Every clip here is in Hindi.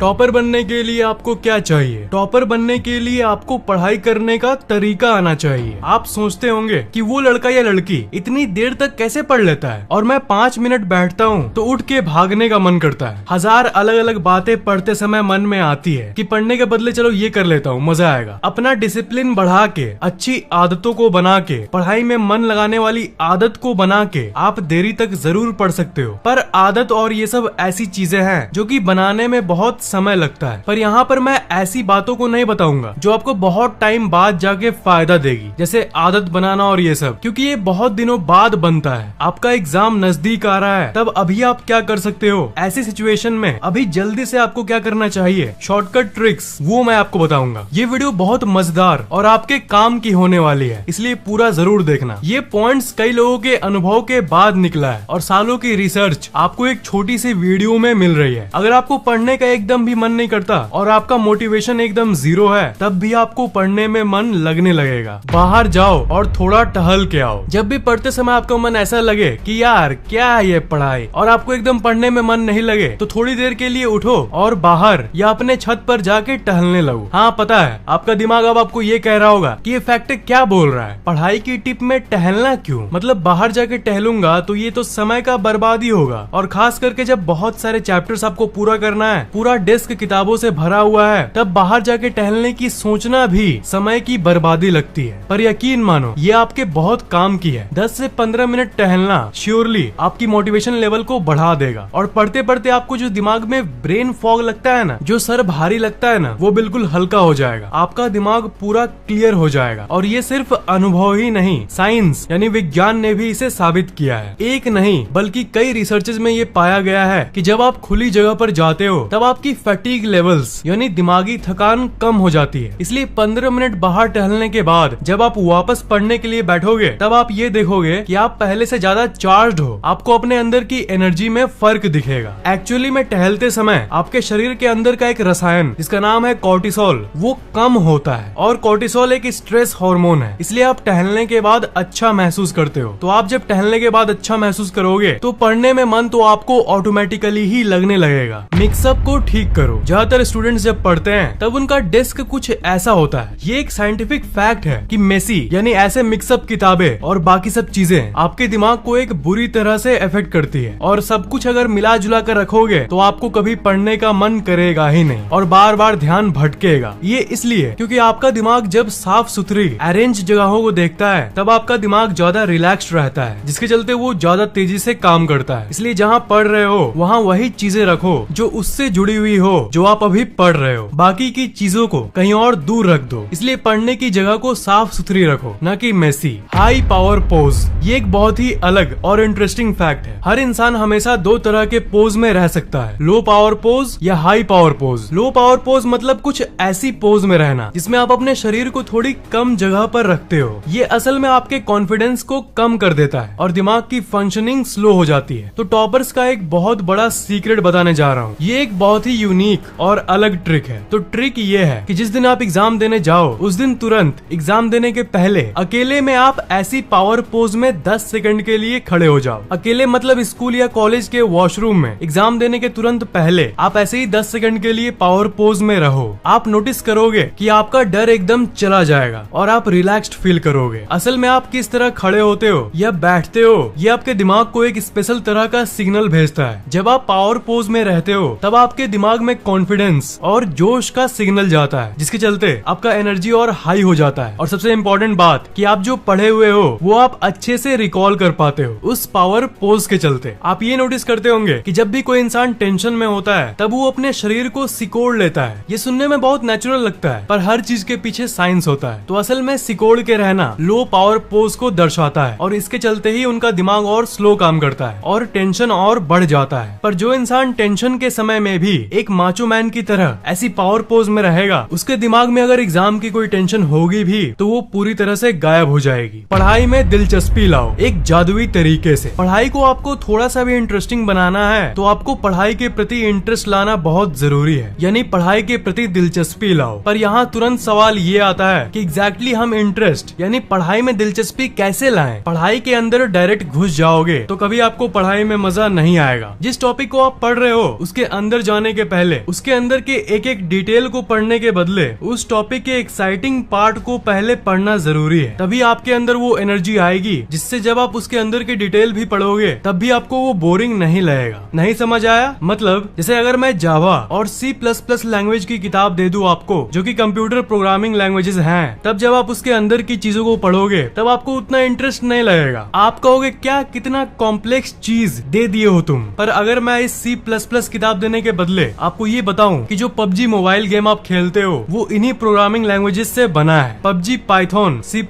टॉपर बनने के लिए आपको क्या चाहिए? टॉपर बनने के लिए आपको पढ़ाई करने का तरीका आना चाहिए। आप सोचते होंगे कि वो लड़का या लड़की इतनी देर तक कैसे पढ़ लेता है और मैं 5 मिनट बैठता हूँ तो उठ के भागने का मन करता है। 1000 अलग अलग बातें पढ़ते समय मन में आती है कि पढ़ने के बदले चलो ये कर लेता हूँ, मजा आएगा। अपना डिसिप्लिन बढ़ा के, अच्छी आदतों को बना के, पढ़ाई में मन लगाने वाली आदत को बना के आप देरी तक जरूर पढ़ सकते हो। पर आदत और ये सब ऐसी चीजें हैं जो कि बनाने में बहुत समय लगता है। पर यहाँ पर मैं ऐसी बातों को नहीं बताऊंगा जो आपको बहुत टाइम बाद जाके फायदा देगी, जैसे आदत बनाना और ये सब, क्योंकि ये बहुत दिनों बाद बनता है। आपका एग्जाम नजदीक आ रहा है, तब अभी आप क्या कर सकते हो ऐसी सिचुएशन में? अभी जल्दी से आपको क्या करना चाहिए, शॉर्टकट ट्रिक्स, वो मैं आपको बताऊंगा। ये वीडियो बहुत मजेदार और आपके काम की होने वाली है, इसलिए पूरा जरूर देखना। ये पॉइंट्स कई लोगों के अनुभव के बाद निकला है और सालों की रिसर्च आपको एक छोटी सी वीडियो में मिल रही है। अगर आपको पढ़ने का एकदम भी मन नहीं करता और आपका मोटिवेशन एकदम 0 है, तब भी आपको पढ़ने में मन लगने लगेगा। बाहर जाओ और थोड़ा टहल के आओ। जब भी पढ़ते समय आपका मन ऐसा लगे कि यार क्या है ये पढ़ाई, और आपको एकदम पढ़ने में मन नहीं लगे, तो थोड़ी देर के लिए उठो और बाहर या अपने छत पर जाके टहलने लगो। हाँ पता है, आपका दिमाग अब आपको ये कह रहा होगा कि ये फैक्ट क्या बोल रहा है, पढ़ाई की टिप में टहलना क्यों? मतलब बाहर जाके टहलूंगा तो ये तो समय का बर्बादी होगा, और खास करके जब बहुत सारे चैप्टर्स आपको पूरा करना है, पूरा डेस्क किताबों से भरा हुआ है, तब बाहर जाके टहलने की सोचना भी समय की बर्बादी लगती है। पर यकीन मानो ये आपके बहुत काम की है। 10 से 15 मिनट टहलना श्योरली आपकी मोटिवेशन लेवल को बढ़ा देगा, और पढ़ते पढ़ते आपको जो दिमाग में ब्रेन फॉग लगता है ना, जो सर भारी लगता है ना, वो बिल्कुल हल्का हो जाएगा। आपका दिमाग पूरा क्लियर हो जाएगा। और ये सिर्फ अनुभव ही नहीं, साइंस यानी विज्ञान ने भी इसे साबित किया है। एक नहीं बल्कि कई रिसर्चेज में ये पाया गया है कि जब आप खुली जगह पर जाते हो तब आपकी फैटिग लेवल्स यानी दिमागी थकान कम हो जाती है। इसलिए 15 मिनट बाहर टहलने के बाद जब आप वापस पढ़ने के लिए बैठोगे, तब आप ये देखोगे कि आप पहले से ज्यादा चार्ज्ड हो। आपको अपने अंदर की एनर्जी में फर्क दिखेगा। एक्चुअली में टहलते समय आपके शरीर के अंदर का एक रसायन जिसका नाम है कॉर्टिसोल, वो कम होता है, और कॉर्टिसोल एक स्ट्रेस हार्मोन है। इसलिए आप टहलने के बाद अच्छा महसूस करते हो। तो आप जब टहलने के बाद अच्छा महसूस करोगे तो पढ़ने में मन तो आपको ऑटोमेटिकली ही लगने लगेगा। मिक्सअप को ठीक करो। ज्यादातर स्टूडेंट्स जब पढ़ते हैं तब उनका डेस्क कुछ ऐसा होता है। ये एक साइंटिफिक फैक्ट है कि मेसी यानी ऐसे मिक्सअप किताबें और बाकी सब चीजें आपके दिमाग को एक बुरी तरह से इफेक्ट करती है, और सब कुछ अगर मिला जुला कर रखोगे तो आपको कभी पढ़ने का मन करेगा ही नहीं और बार बार ध्यान भटकेगा। ये इसलिए क्योंकि आपका दिमाग जब साफ सुथरी अरेंज जगहों को देखता है तब आपका दिमाग ज्यादा रिलैक्स्ड रहता है, जिसके चलते वो ज्यादा तेजी से काम करता है। इसलिए जहाँ पढ़ रहे हो वहाँ वही चीजें रखो जो उससे जुड़ी हुई हो जो आप अभी पढ़ रहे हो। बाकी की चीजों को कहीं और दूर रख दो। इसलिए पढ़ने की जगह को साफ सुथरी रखो, न कि मेसी। हाई पावर पोज, ये एक बहुत ही अलग और इंटरेस्टिंग फैक्ट है। हर इंसान हमेशा 2 तरह के पोज में रह सकता है, लो पावर पोज या high power pose. Low power pose मतलब कुछ ऐसी पोज में रहना जिसमें आप अपने शरीर को थोड़ी कम जगह पर रखते हो। ये असल में आपके कॉन्फिडेंस को कम कर देता है और दिमाग की फंक्शनिंग स्लो हो जाती है। तो टॉपर्स का एक बहुत बड़ा सीक्रेट बताने जा रहा हूँ। ये एक बहुत ही यूनिक और अलग ट्रिक है। तो ट्रिक ये है कि जिस दिन आप एग्जाम देने जाओ उस दिन तुरंत एग्जाम देने के पहले अकेले में आप ऐसी पावर पोज में 10 सेकंड के लिए खड़े हो जाओ। अकेले मतलब स्कूल या कॉलेज के वॉशरूम में एग्जाम देने के तुरंत पहले आप ऐसे ही 10 सेकंड के लिए पावर पोज में रहो। आप नोटिस करोगे कि आपका डर एकदम चला जाएगा और आप रिलैक्स्ड फील करोगे। असल में आप किस तरह खड़े होते हो या बैठते हो, ये आपके दिमाग को एक स्पेशल तरह का सिग्नल भेजता है। जब आप पावर पोज में रहते हो तब आपके दिमाग में कॉन्फिडेंस और जोश का सिग्नल जाता है, जिसके चलते आपका एनर्जी और हाई हो जाता है। और सबसे इम्पोर्टेंट बात कि आप जो पढ़े हुए हो वो आप अच्छे से रिकॉल कर पाते हो उस पावर पोज के चलते। आप ये नोटिस करते होंगे कि जब भी कोई इंसान टेंशन में होता है तब वो अपने शरीर को सिकोड़ लेता है। ये सुनने में बहुत नेचुरल लगता है, पर हर चीज के पीछे साइंस होता है। तो असल में सिकोड़ के रहना लो पावर पोज को दर्शाता है, और इसके चलते ही उनका दिमाग और स्लो काम करता है और टेंशन और बढ़ जाता है। पर जो इंसान टेंशन के समय में भी एक माचो मैन की तरह ऐसी पावर पोज में रहेगा, उसके दिमाग में अगर एग्जाम की कोई टेंशन होगी भी तो वो पूरी तरह से गायब हो जाएगी। पढ़ाई में दिलचस्पी लाओ एक जादुई तरीके से। पढ़ाई को आपको थोड़ा सा भी इंटरेस्टिंग बनाना है तो आपको पढ़ाई के प्रति इंटरेस्ट लाना बहुत जरूरी है, यानी पढ़ाई के प्रति दिलचस्पी लाओ। पर यहाँ तुरंत सवाल ये आता है कि एग्जैक्टली हम इंटरेस्ट यानी पढ़ाई में दिलचस्पी कैसे लाएं? पढ़ाई के अंदर डायरेक्ट घुस जाओगे तो कभी आपको पढ़ाई में मजा नहीं आएगा। जिस टॉपिक को आप पढ़ रहे हो उसके अंदर जाने के पहले उसके अंदर के एक एक डिटेल को पढ़ने के बदले उस टॉपिक के एक्साइटिंग पार्ट को पहले पढ़ना जरूरी है। तभी आपके अंदर वो एनर्जी आएगी जिससे जब आप उसके अंदर की डिटेल भी पढ़ोगे तब भी आपको वो बोरिंग नहीं लगेगा। नहीं समझ आया? मतलब जैसे अगर मैं जावा और C++ लैंग्वेज की किताब दे दूं आपको, जो कि कंप्यूटर प्रोग्रामिंग लैंग्वेजेस हैं, तब जब आप उसके अंदर की चीजों को पढ़ोगे तब आपको उतना इंटरेस्ट नहीं लगेगा। आप कहोगे क्या कितना कॉम्प्लेक्स चीज दे दिए हो तुम। पर अगर मैं इस C++ किताब देने के बदले आपको ये बताऊं कि जो PUBG मोबाइल गेम आप खेलते हो वो इन्हीं प्रोग्रामिंग लैंग्वेजेस से बना है। PUBG पाइथन, C++,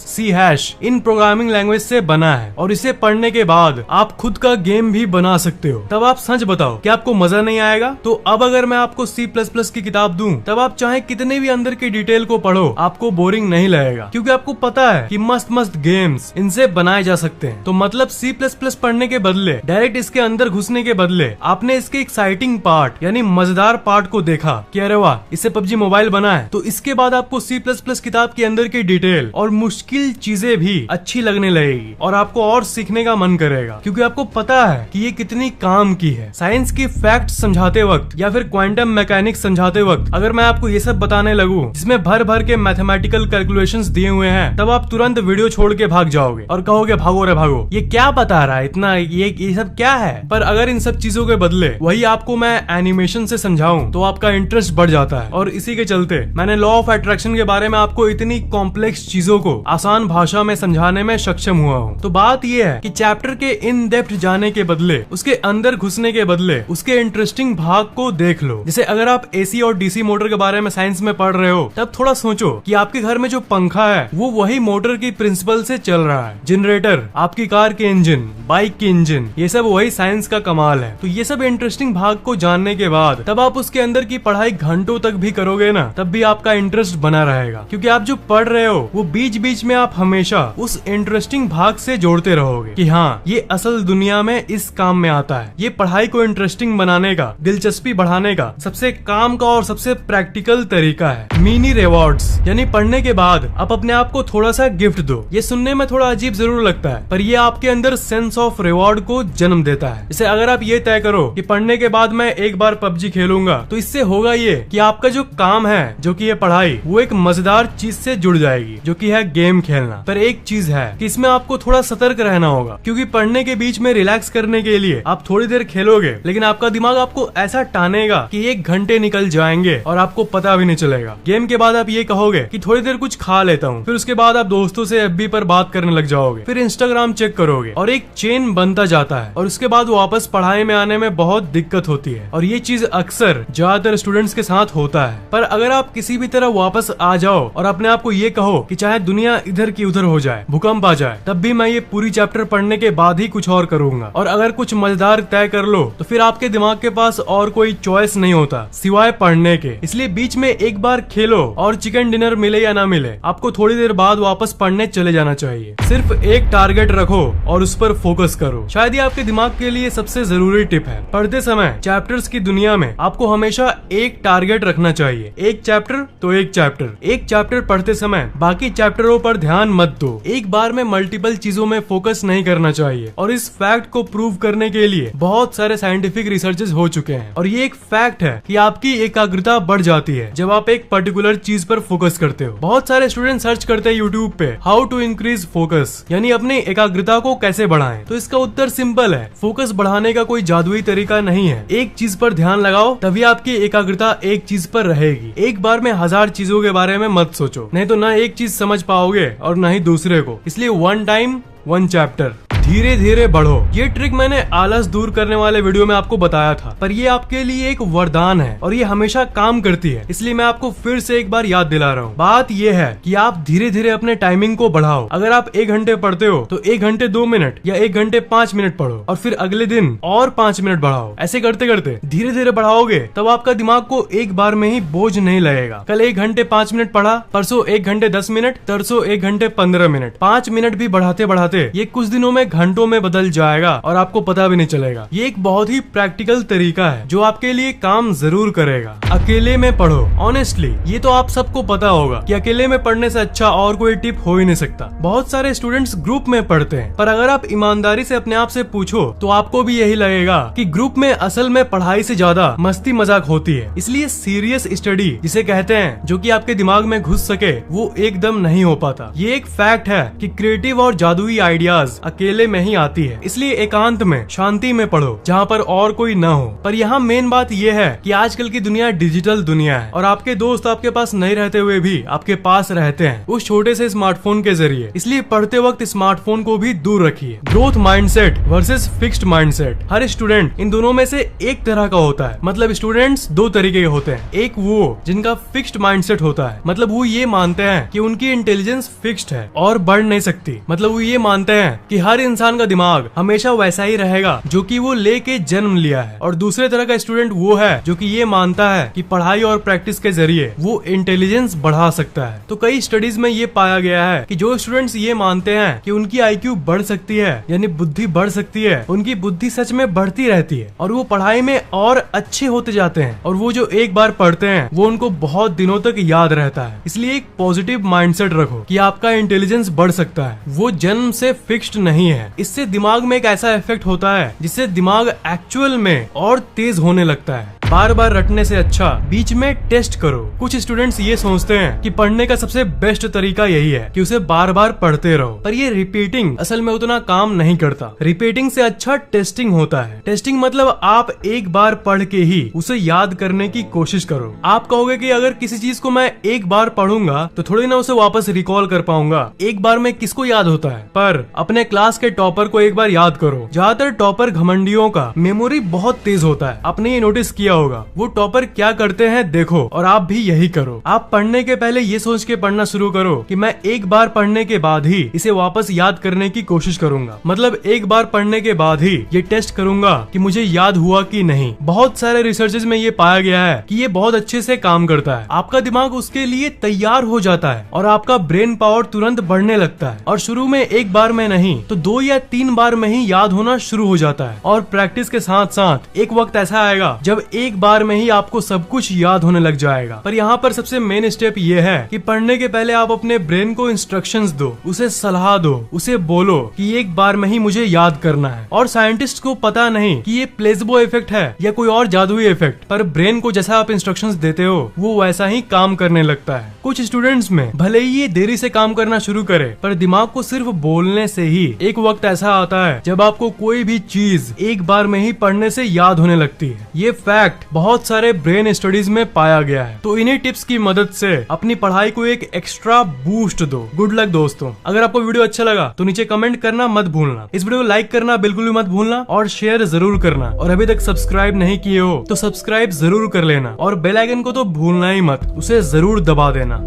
C#, इन प्रोग्रामिंग लैंग्वेज से बना है और इसे पढ़ने के बाद आप खुद का गेम भी बना सकते हो। तब आप सच बताओ कि आपको मजा नहीं आएगा? तो अब अगर मैं आपको C++ की किताब दूं तब आप चाहे कितने भी अंदर की डिटेल को पढ़ो आपको बोरिंग नहीं लगेगा, क्योंकि आपको पता है कि मस्त मस्त गेम्स इनसे बनाए जा सकते हैं। तो मतलब C++ पढ़ने के बदले, डायरेक्ट इसके अंदर घुसने के बदले आपने इसके एक्साइटिंग पार्ट यानी मजेदार पार्ट को देखा कि अरे वाह इससे PUBG मोबाइल बना है, तो इसके बाद आपको C++ किताब के अंदर की डिटेल और मुश्किल चीजें भी अच्छी लगने लगेगी और आपको और सीखने का मन करेगा, क्योंकि आपको पता है कि ये कितनी काम की है। साइंस की फैक्ट समझाते वक्त या फिर क्वांटम मैकेनिक्स समझाते वक्त अगर मैं आपको ये सब बताने लगूं जिसमें भर भर के मैथमेटिकल कैलकुलेशंस दिए हुए हैं, तब आप तुरंत वीडियो छोड़ के भाग जाओगे और कहोगे भागो रे भागो, ये क्या बता रहा है इतना, ये सब क्या है। पर अगर इन सब चीजों के बदले वही आपको मैं एनिमेशन से समझाऊं तो आपका इंटरेस्ट बढ़ जाता है। और इसी के चलते मैंने लॉ ऑफ अट्रैक्शन के बारे में आपको इतनी कॉम्प्लेक्स चीजों को आसान भाषा में समझाने में सक्षम हुआ हूँ। तो बात ये है कि चैप्टर के इन डेप्थ जाने के बदले, उसके अंदर घुसने के बदले उसके इंटरेस्टिंग भाग को देख लो। जैसे अगर आप एसी और डीसी मोटर के बारे में साइंस में पढ़ रहे हो तब थोड़ा सोचो कि आपके घर में जो पंखा है वो वही मोटर की प्रिंसिपल से चल रहा है। जनरेटर, आपकी कार के इंजन, बाइक के इंजन, ये सब वही साइंस का कमाल है। तो ये सब इंटरेस्टिंग भाग को जानने के बाद तब आप उसके अंदर की पढ़ाई घंटों तक भी करोगे ना, तब भी आपका इंटरेस्ट बना रहेगा, क्योंकि आप जो पढ़ रहे हो वो बीच बीच में आप हमेशा उस इंटरेस्टिंग भाग से जोड़ते रहोगे कि हाँ ये असल दुनिया में इस काम में आता है। ये पढ़ाई को इंटरेस्टिंग बनाने का, दिलचस्पी बढ़ाने का सबसे काम का और सबसे प्रैक्टिकल तरीका है मिनी रिवॉर्ड्स। यानी पढ़ने के बाद आप अपने आप को थोड़ा सा गिफ्ट दो। ये सुनने में थोड़ा अजीब जरूर लगता है, पर ये आपके अंदर सेंस ऑफ रिवॉर्ड को जन्म देता है। जैसे अगर आप ये तय करो कि पढ़ने के बाद मैं एक बार PUBG खेलूंगा, तो इससे होगा ये कि आपका जो काम है, जो कि ये पढ़ाई, वो एक मजेदार चीज से जुड़ जाएगी, जो कि है गेम खेलना। पर एक चीज है कि इसमें आपको थोड़ा सतर्क रहना होगा, क्योंकि पढ़ने के बीच में रिलैक्स करने के लिए आप थोड़ी देर खेलोगे, लेकिन आपका दिमाग आपको ऐसा टानेगा कि 1 घंटे निकल जाएंगे और आपको पता भी नहीं चलेगा। गेम के बाद आप ये कहोगे कि थोड़ी देर कुछ खा लेता हूँ, फिर उसके बाद आप दोस्तों से FB पर बात करने लग जाओगे, फिर Instagram चेक करोगे और एक चेन बनता जाता है और उसके बाद वापस पढ़ाई में आने में बहुत दिक्कत होती है। और ये चीज अक्सर ज्यादातर स्टूडेंट्स के साथ होता है। पर अगर आप किसी भी तरह वापस आ जाओ और अपने आप को ये कहो कि चाहे दुनिया इधर की उधर हो जाए, भूकंप आ जाए, तब भी मैं ये पूरी चैप्टर पढ़ने के बाद ही कुछ और करूंगा, और अगर कुछ मजेदार तय कर लो तो फिर आपके दिमाग के पास और कोई चॉइस नहीं होता सिवाय पढ़ने के। इसलिए बीच में एक बार खेलो और चिकन डिनर मिले या ना मिले, आपको थोड़ी देर बाद वापस पढ़ने चले जाना चाहिए। सिर्फ एक टारगेट रखो और उस पर फोकस करो। शायद ये आपके दिमाग के लिए सबसे जरूरी टिप है। पढ़ते समय चैप्टर्स की दुनिया में आपको हमेशा एक टारगेट रखना चाहिए। एक चैप्टर तो एक चैप्टर। एक चैप्टर पढ़ते समय बाकी चैप्टरों पर ध्यान मत दो। एक बार में मल्टीपल चीजों में फोकस नहीं करना चाहिए। और इस फैक्ट को प्रूव करने के लिए बहुत सारे साइंटिफिक रिसर्चेस हो चुके हैं। और ये एक फैक्ट है कि आपकी एकाग्रता बढ़ जाती है जब आप एक पर्टिकुलर चीज पर फोकस करते हो। बहुत सारे स्टूडेंट सर्च करते हैं यूट्यूब पे हाउ टू इंक्रीज फोकस, यानी अपनी एकाग्रता को कैसे बढ़ाएं। तो इसका उत्तर सिंपल है, फोकस बढ़ाने का कोई जादुई तरीका नहीं है। एक चीज पर ध्यान लगाओ, तभी आपकी एकाग्रता एक चीज पर रहेगी। एक बार में 1000 चीजों के बारे में मत सोचो, नहीं तो ना एक चीज समझ पाओगे और ना ही दूसरे को। इसलिए 1 टाइम 1 चैप्टर, धीरे धीरे बढ़ो। ये ट्रिक मैंने आलस दूर करने वाले वीडियो में आपको बताया था, पर ये आपके लिए एक वरदान है और ये हमेशा काम करती है। इसलिए मैं आपको फिर से एक बार याद दिला रहा हूँ। बात ये है कि आप धीरे धीरे अपने टाइमिंग को बढ़ाओ। अगर आप 1 घंटे पढ़ते हो तो 1 घंटे 2 मिनट या 1 घंटे 5 मिनट पढ़ो, और फिर अगले दिन और 5 मिनट बढ़ाओ। ऐसे करते करते धीरे धीरे बढ़ाओगे तब आपका दिमाग को एक बार में ही बोझ नहीं लगेगा। कल 1 घंटे 5 मिनट पढ़ा, परसों 1 घंटे 10 मिनट, तरसों 1 घंटे 15 मिनट। 5 मिनट भी बढ़ाते बढ़ाते ये कुछ दिनों में घंटों में बदल जाएगा और आपको पता भी नहीं चलेगा। ये एक बहुत ही प्रैक्टिकल तरीका है जो आपके लिए काम जरूर करेगा। अकेले में पढ़ो। ऑनेस्टली ये तो आप सबको पता होगा कि अकेले में पढ़ने से अच्छा और कोई टिप हो ही नहीं सकता। बहुत सारे स्टूडेंट्स ग्रुप में पढ़ते हैं, पर अगर आप ईमानदारी से अपने आप से पूछो तो आपको भी यही लगेगा कि ग्रुप में असल में पढ़ाई से ज्यादा मस्ती मजाक होती है। इसलिए सीरियस स्टडी जिसे कहते हैं, जो कि आपके दिमाग में घुस सके, वो एकदम नहीं हो पाता। ये एक फैक्ट है कि क्रिएटिव और जादुई आइडियाज अकेले में ही आती है। इसलिए एकांत में, शांति में पढ़ो जहाँ पर और कोई न हो। पर यहाँ मेन बात ये है कि आजकल की दुनिया डिजिटल दुनिया है और आपके दोस्त आपके पास नहीं रहते हुए भी आपके पास रहते हैं उस छोटे से स्मार्टफोन के जरिए। इसलिए पढ़ते वक्त स्मार्टफोन को भी दूर रखिए। Growth mindset versus fixed mindset. Her student in दोनों में से एक तरह का होता है। मतलब स्टूडेंट्स दो तरीके के होते हैं। एक वो जिनका फिक्स्ड माइंडसेट होता है, मतलब वो ये मानते हैं कि उनकी इंटेलिजेंस फिक्स्ड है और बढ़ नहीं सकती। मतलब वो ये मानते हैं कि हर इंसान का दिमाग हमेशा वैसा ही रहेगा जो कि वो लेके जन्म लिया है। और दूसरे तरह का स्टूडेंट वो है जो कि ये मानता है कि पढ़ाई और प्रैक्टिस के जरिए वो इंटेलिजेंस बढ़ा सकता है। तो कई स्टडीज में ये पाया गया है कि जो स्टूडेंट्स ये मानते हैं कि उनकी IQ बढ़ सकती है, यानी बुद्धि बढ़ सकती है, उनकी बुद्धि सच में बढ़ती रहती है और वो पढ़ाई में और अच्छे होते जाते हैं। और वो जो एक बार पढ़ते हैं वो उनको बहुत दिनों तक याद रहता है। इसलिए एक पॉजिटिव माइंडसेट रखो कि आपका इंटेलिजेंस बढ़ सकता है, वो जन्म से फिक्स्ड नहीं है। इससे दिमाग में एक ऐसा इफेक्ट होता है जिससे दिमाग एक्चुअल में और तेज होने लगता है। बार बार रटने से अच्छा बीच में टेस्ट करो। कुछ स्टूडेंट्स ये सोचते हैं कि पढ़ने का सबसे बेस्ट तरीका यही है कि उसे बार बार पढ़ते रहो, पर ये रिपीटिंग असल में उतना काम नहीं करता। रिपीटिंग से अच्छा टेस्टिंग होता है। टेस्टिंग मतलब आप एक बार पढ़ के ही उसे याद करने की कोशिश करो। आप कहोगे कि अगर किसी चीज को मैं एक बार पढ़ूंगा तो थोड़ी ना उसे वापस रिकॉल कर पाऊंगा। एक बार में किसको याद होता है? पर अपने क्लास के टॉपर को एक बार याद करो। ज्यादातर टॉपर घमंडियों का मेमोरी बहुत तेज होता है। आपने ये नोटिस किया होगा। वो टॉपर क्या करते हैं देखो और आप भी यही करो। आप पढ़ने के पहले ये सोच के पढ़ना शुरू करो कि मैं एक बार पढ़ने के बाद ही इसे वापस याद करने की कोशिश करूंगा। मतलब एक बार पढ़ने के बाद ही ये टेस्ट करूंगा कि मुझे याद हुआ कि नहीं। बहुत सारे रिसर्चेज में ये पाया गया है कि ये बहुत अच्छे से काम करता है। आपका दिमाग उसके लिए तैयार हो जाता है और आपका ब्रेन पावर तुरंत बढ़ने लगता है। और शुरू में एक बार में नहीं तो 2 या 3 बार में ही याद होना शुरू हो जाता है। और प्रैक्टिस के साथ साथ एक वक्त ऐसा आएगा जब एक बार में ही आपको सब कुछ याद होने लग जाएगा। पर यहाँ पर सबसे मेन स्टेप ये है कि पढ़ने के पहले आप अपने ब्रेन को इंस्ट्रक्शंस दो, उसे सलाह दो, उसे बोलो कि एक बार में ही मुझे याद करना है। और साइंटिस्ट को पता नहीं कि ये प्लेसबो इफेक्ट है या कोई और जादुई इफेक्ट, पर ब्रेन को जैसा आप इंस्ट्रक्शंस देते हो वो वैसा ही काम करने लगता है। कुछ स्टूडेंट्स में भले ही ये देरी से काम करना शुरू करे, पर दिमाग को सिर्फ बोलने से ही एक वक्त ऐसा आता है जब आपको कोई भी चीज एक बार में ही पढ़ने से याद होने लगती है। ये फैक्ट बहुत सारे ब्रेन स्टडीज में पाया गया है। तो इन्हीं टिप्स की मदद से अपनी पढ़ाई को एक एक्स्ट्रा बूस्ट दो। गुड लक दोस्तों। अगर आपको वीडियो अच्छा लगा तो नीचे कमेंट करना मत भूलना। इस वीडियो को लाइक करना बिल्कुल भी मत भूलना और शेयर जरूर करना। और अभी तक सब्सक्राइब नहीं किए हो तो सब्सक्राइब जरूर कर लेना और बेल आइकन को तो भूलना ही मत, उसे जरूर दबा देना।